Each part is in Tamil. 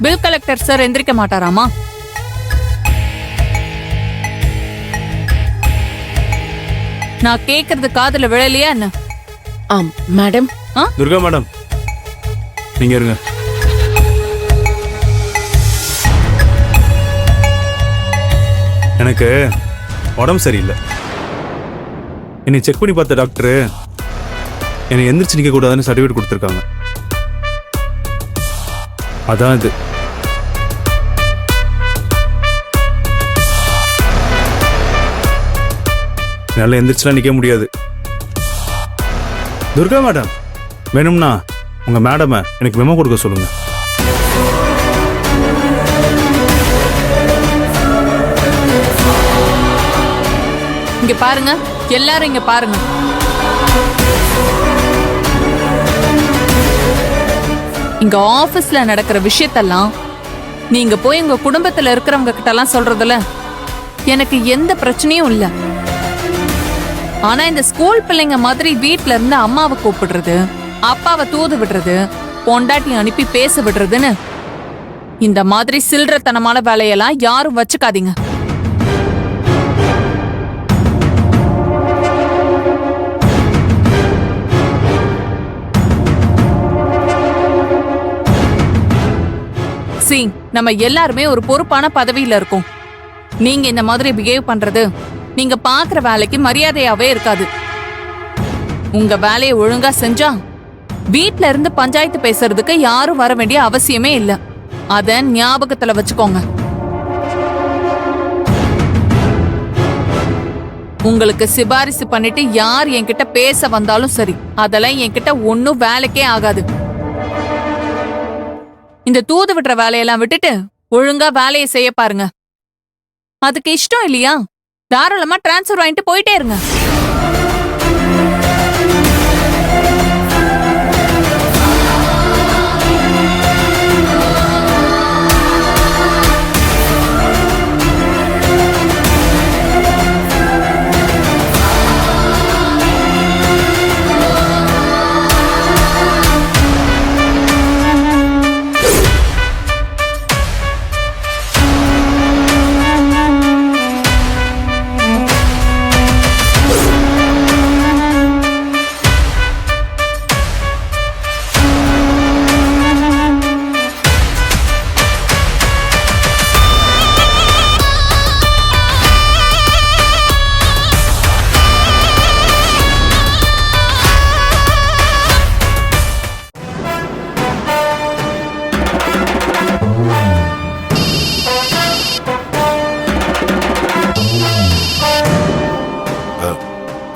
பில் கலெக்டர் சார் எந்திரிக்க மாட்டாராமா? நான் கேக்குறது காதுல விழலையா என்ன? ஆம் மேடம். துர்கா மேடம், நீங்க இருங்க. எனக்கு உடம்பு சரியில்லை. என்னை செக் பண்ணி பார்த்த டாக்டரு என்னை எந்திரிச்சு நிற்க கூடாதுன்னு சர்டிஃபிகேட் கொடுத்துருக்காங்க. அதான் இது. என்னால் எந்திரிச்சுலாம் நிற்க முடியாது. துர்கா மேடம், வேணும்னா உங்க மேடமை எனக்கு மெமோ கொடுக்க சொல்லுங்க. இங்க பாருங்க, எல்லாரும் இங்க பாருங்க. இங்க ஆபீஸ்ல நடக்கிற விஷயத்தெல்லாம் நீங்க போய் உங்க குடும்பத்துல இருக்கிறவங்க கிட்ட எல்லாம் சொல்றதுல எனக்கு எந்த பிரச்சனையும் இல்ல. ஆனா இந்த ஸ்கூல் பிள்ளைங்க மாதிரி வீட்ல இருந்து அம்மாவை கூப்பிடுறது, அப்பாவை தூது விடுறது, பொண்டாட்டி அனுப்பி பேச விடுறதுன்னு இந்த மாதிரி சில்லறத்தனமான வேலையெல்லாம் யாரும் வச்சுக்காதீங்க. சி, நம்ம எல்லாருமே ஒரு பொறுப்பான பதவியில இருக்கோம். நீங்க இந்த மாதிரி பிஹேவ் பண்றது நீங்க பாக்குற வேலைக்கு மரியாதையாவே இருக்காது. உங்க வேலையை ஒழுங்கா செஞ்சா வீட்ல இருந்து பஞ்சாயத்து பேசுறதுக்கு யாரும் வர வேண்டிய அவசியமே இல்ல. அத ஞாபகத்துல வச்சுக்கோங்க. உங்களுக்கு சிபாரிசு பண்ணிட்டு யார் என்கிட்ட பேச வந்தாலும் சரி, அதெல்லாம் என்கிட்ட ஒன்னும் வேலைக்கே ஆகாது. இந்த தூது விடுற வேலையெல்லாம் விட்டுட்டு ஒழுங்கா வேலையை செய்ய பாருங்க. அதுக்கு இஷ்டம் இல்லையா, தாராளமா டிரான்ஸ்ஃபர் வாங்கிட்டு போயிட்டே இருங்க.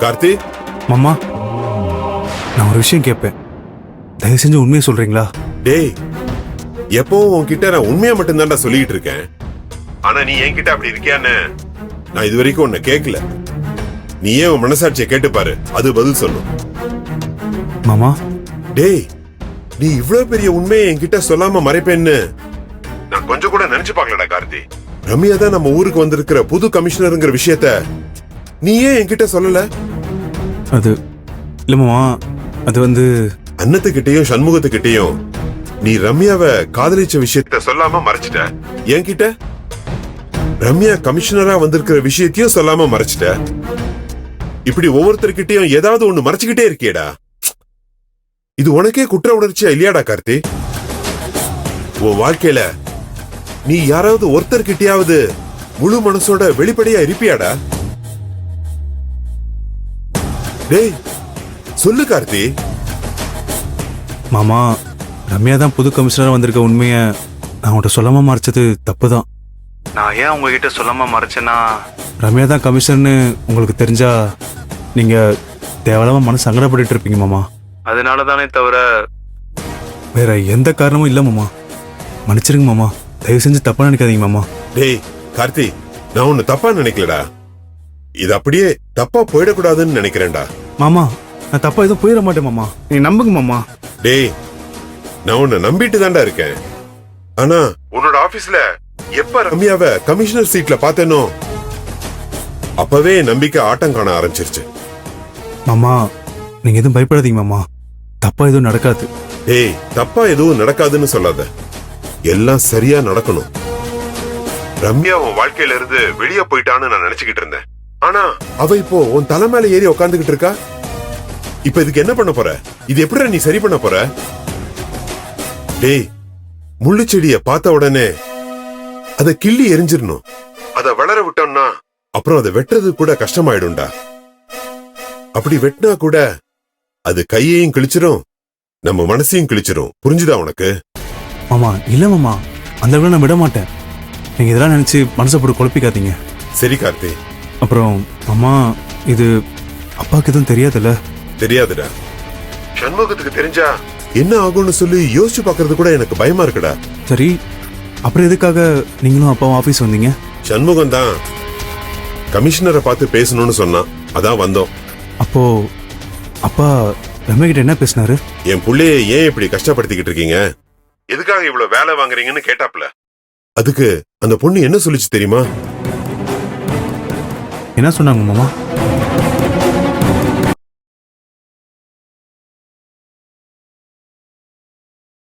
கார்த்தி, மாமா, நான் ஒரு விஷயம் கேட்பேன், தயவு செஞ்சு உண்மையை சொல்றீங்களா? டேய், எப்பவும் உன்கிட்ட நான் உண்மையா மட்டும்தான்டா சொல்லிட்டு இருக்கேன். ஆனா நீ என்கிட்ட அப்படி இருக்கியான்னு நான் இது வரைக்கும் உன்னை கேட்கல. நீயே உன் மனசாட்சியை கேட்டு பாரு, அது பதில் சொல்லும். மாமா, டேய், நீ இவ்வளவு பெரிய உண்மையை என்கிட்ட சொல்லாம மறைப்பேன்னு நான் கொஞ்சம் கூட நினைச்சு பார்க்கலடா கார்த்தி. ரம்யா தான் நம்ம ஊருக்கு வந்திருக்கிற புது கமிஷனருங்கிற விஷயத்த நீ ஏன் என்கிட்ட சொல்லல? அது இல்ல மாமா, அது வந்து அன்னத்துக்கிட்டையும் சண்முகத்துக்கிட்டையும் நீ ரம்யாவை காதலிச்ச விஷயத்த சொல்லாம மறைச்சிட்ட. என்கிட்ட ரம்யா கமிஷனரா வந்திருக்கிற விஷயத்தையும் சொல்லாம மறைச்சிட்ட. இப்படி ஒவ்வொருத்தர்கிட்டையும் ஏதாவது ஒண்ணு மறைச்சுக்கிட்டே இருக்கியடா. இது உனக்கே குற்ற உணர்ச்சியா இல்லையாடா கார்த்தி? உன் வாழ்க்கையில நீ யாராவது ஒருத்தர்கிட்டயாவது முழு மனசோட வெளிப்படையா இருப்பியாடா? டேய், சொல்லு கார்த்தி. மாமா, ரம்யா தான் புது கமிஷனரா வந்திருக்க உண்மையை நான் உங்கள்கிட்ட சொல்லாம மறைச்சது தப்பு தான். நான் ஏன் உங்ககிட்ட சொல்லாம மறைச்சேன்னா, ரம்யா தான் கமிஷனர்னு உங்களுக்கு தெரிஞ்சா நீங்க தேவையில்லாம மனசு சங்கடப்பட்டு இருப்பீங்க மாமா. அதனால தானே தவிர வேற எந்த காரணமும் இல்ல மாமா. மன்னிச்சிருங்க மாமா, தயவு செஞ்சு தப்பா நினைக்காதீங்க மாமா. டேய் கார்த்தி, நான் உன்னை தப்பா நினைக்கலடா. இது அப்படியே தப்பா போயிடக்கூடாதுன்னு நினைக்கிறேன்டா. மாமா, நான் தப்பா எதுவும் போயிட மாட்டேன் மாமா, நீ நம்புங்க மாமா. டேய், நான் உன்னை நம்பிட்டு தான்டா இருக்கேன். ஆனா உன்னோட ஆபீஸ்ல எப்ப ரம்யாவை கமிஷனர் சீட்ல பார்த்தேனோ அப்பவே நம்பிக்கை ஆட்டம் காண ஆரம்பிச்சிருச்சு. மாமா, நீங்க எதுவும் பயப்படாதீங்க மாமா, தப்பா எதுவும் நடக்காது. டேய், தப்பா எதுவும் நடக்காதுன்னு சொல்லாத. எல்லாம் சரியா நடக்கணும். ரம்யா உன் வாழ்க்கையில இருந்து வெளியே போயிட்டான்னு நான் நினைச்சுக்கிட்டு இருந்தேன். ஆனா அவ இப்போ உன் தலை மேல ஏறி உட்காந்துக்கிட்டு இருக்கா. இப்ப இதுக்கு என்ன பண்ண போற? இது எப்படி நீ சரி பண்ண போற? டேய், முள்ளு செடிய பார்த்த உடனே அத கிள்ளி எரிஞ்சிடணும். அத வளர விட்டோம்னா அப்புறம் அதை வெட்டுறது கூட கஷ்டமாயிடும்டா. அப்படி வெட்டினா கூட அது கையையும் கிழிச்சிரும், நம்ம மனசையும் கிழிச்சிரும். புரிஞ்சுதா உனக்கு? மாமா இல்ல மாமா, அந்த அளவுக்கு நான் விட மாட்டேன். நீங்க இதெல்லாம் நினைச்சு மனசை போட்டு குழப்பிக்காதீங்க. சரி கார்த்தி. அப்புறம் அம்மா, இது அப்பாவுக்கு எதுவும் தெரியாதுல்ல? தெரியாதுடா. சண்முகத்துக்கு தெரிஞ்சா என்ன ஆகும்னு சொல்லி யோசிச்சு பாக்குறது கூட எனக்கு பயமா இருக்குடா. சரி, அப்புறம் எதுக்காக நீங்களும் அப்பாவும் ஆபீஸ் வந்தீங்க? சண்முகம் தான் கமிஷனரை பார்த்து பேசணும்னு சொன்னான், அதான் வந்தோம். அப்போ அப்பா ரம்யா கிட்ட என்ன பேசினாரு? என் புள்ளைய ஏன் இப்படி கஷ்டப்படுத்திக்கிட்டு இருக்கீங்க, எதுக்காக இவ்வளவு வேலை வாங்குறீங்கன்னு கேட்டாப்ல. அதுக்கு அந்த பொண்ணு என்ன சொல்லிச்சு தெரியுமா? என்ன சொன்னாங்க மாமா?